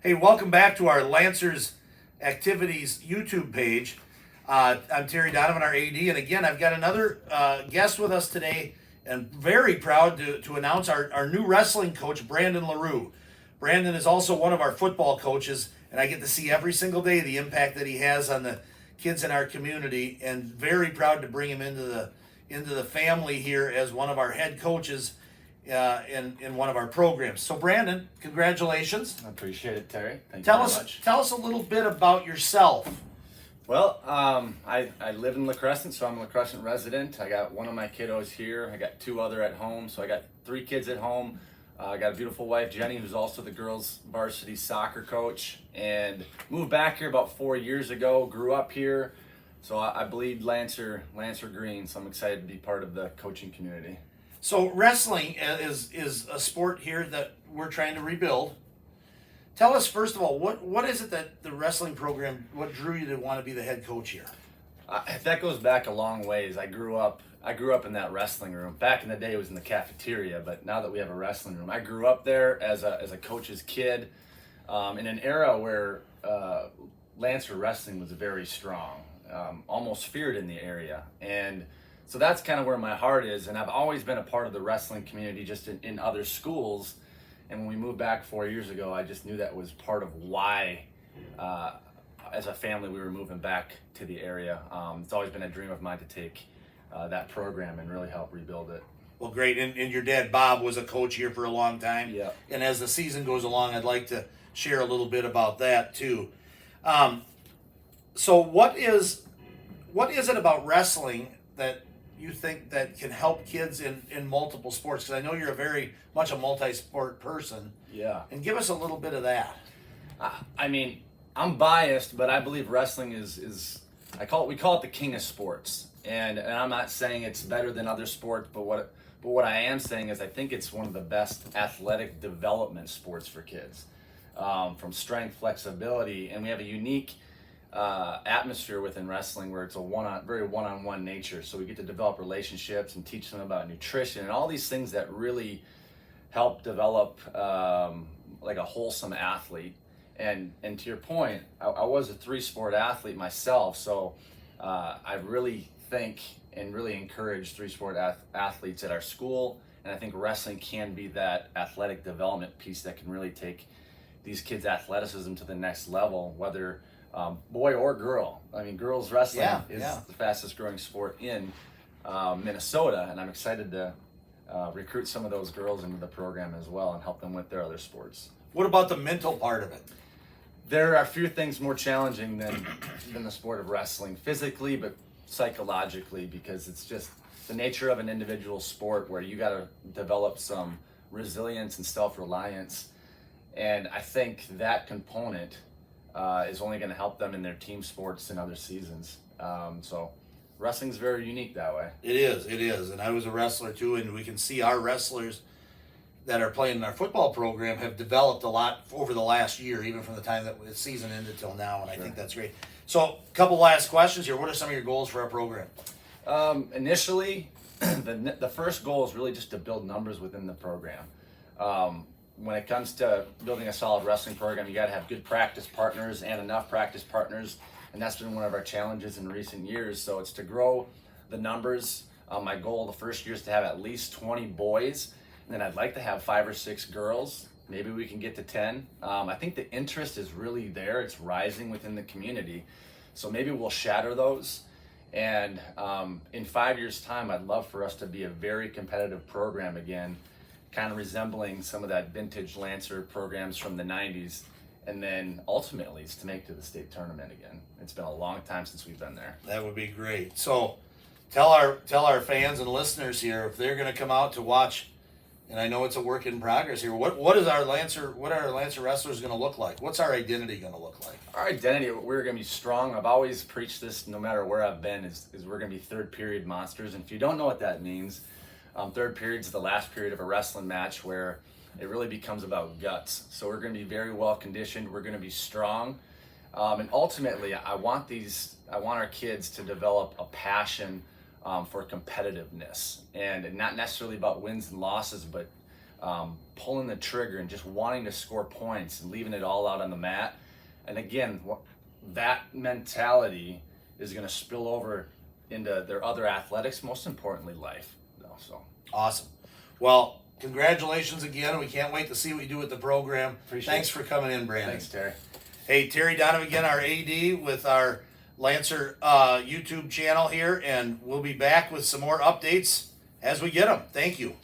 Hey, welcome back to our Lancers Activities YouTube page. I'm Terry Donovan, our AD, and again, I've got another guest with us today, and very proud to announce our new wrestling coach, Brandon LaRue. Brandon is also one of our football coaches, and I get to see every single day the impact that he has on the kids in our community, and very proud to bring him into the family here as one of our head coaches in one of our programs. So, Brandon, congratulations. I appreciate it, Terry. Thank Tell you us very much. tell us a little bit about yourself. Well, I live in La Crescent, so I'm a La Crescent resident. I got one of my kiddos here. I got two other at home, so I got three kids at home. I got a beautiful wife, Jenny, who's also the girls' varsity soccer coach, and moved back here about 4 years ago. Grew up here, so I bleed Lancer green. So I'm excited to be part of the coaching community. So wrestling is a sport here that we're trying to rebuild. Tell us first of all, what is it that the wrestling program, what drew you to want to be the head coach here? That goes back a long ways. I grew up in that wrestling room. Back in the day, it was in the cafeteria, but now that we have a wrestling room, I grew up there as a coach's kid, in an era where Lancer wrestling was very strong, almost feared in the area, and so that's kind of where my heart is. And I've always been a part of the wrestling community, just in other schools. And when we moved back 4 years ago, I just knew that was part of why, as a family, we were moving back to the area. It's always been a dream of mine to take that program and really help rebuild it. Well, great. And your dad, Bob, was a coach here for a long time. Yeah. And as the season goes along, I'd like to share a little bit about that too. So what is it about wrestling that you think that can help kids in multiple sports? Because I know you're very much a multi-sport person. Yeah. And give us a little bit of that. I mean, I'm biased, but I believe wrestling is we call it the king of sports. And I'm not saying it's better than other sports, but what I am saying is I think it's one of the best athletic development sports for kids, from strength, flexibility, and we have a unique atmosphere within wrestling where it's a very one-on-one nature. So we get to develop relationships and teach them about nutrition and all these things that really help develop like a wholesome athlete. And to your point, I was a 3-sport athlete myself, so I really think and really encourage 3-sport athletes at our school. And I think wrestling can be that athletic development piece that can really take these kids' athleticism to the next level, whether boy or girl. I mean, girls wrestling is the fastest growing sport in Minnesota, and I'm excited to recruit some of those girls into the program as well and help them with their other sports. What about the mental part of it? There are few things more challenging than the sport of wrestling, physically, but psychologically, because it's just the nature of an individual sport where you got to develop some resilience and self-reliance. And I think that component is only going to help them in their team sports and other seasons. So wrestling's very unique that way. It is. And I was a wrestler too, and we can see our wrestlers that are playing in our football program have developed a lot over the last year, even from the time that the season ended till now, and I think that's great. So a couple last questions here. What are some of your goals for our program? Initially, the first goal is really just to build numbers within the program. When it comes to building a solid wrestling program, you got to have good practice partners and enough practice partners, and that's been one of our challenges in recent years. So it's to grow the numbers. My goal the first year is to have at least 20 boys, and then I'd like to have 5 or 6 girls. Maybe we can get to 10. I think the interest is really there. It's rising within the community. So maybe we'll shatter those. And in 5 years' time, I'd love for us to be a very competitive program again, kind of resembling some of that vintage Lancer programs from the 90s. And then ultimately it's to make to the state tournament again. It's been a long time since we've been there. That would be great. So tell our fans and listeners here, if they're going to come out to watch, and I know it's a work in progress here, what are our Lancer wrestlers going to look like? What's our identity going to look like? Our identity, we're going to be strong. I've always preached this no matter where I've been, is we're going to be third period monsters. And if you don't know what that means, third period is the last period of a wrestling match where it really becomes about guts. So we're going to be very well conditioned. We're going to be strong. And ultimately, I want our kids to develop a passion for competitiveness, and not necessarily about wins and losses, but pulling the trigger and just wanting to score points and leaving it all out on the mat. And again, that mentality is going to spill over into their other athletics, most importantly, life. So awesome. Well, congratulations again. We can't wait to see what you do with the program. Thanks for coming in, Brandon. Thanks, Terry. Hey, Terry Donovan again, our AD with our Lancer YouTube channel here, and we'll be back with some more updates as we get them. Thank you.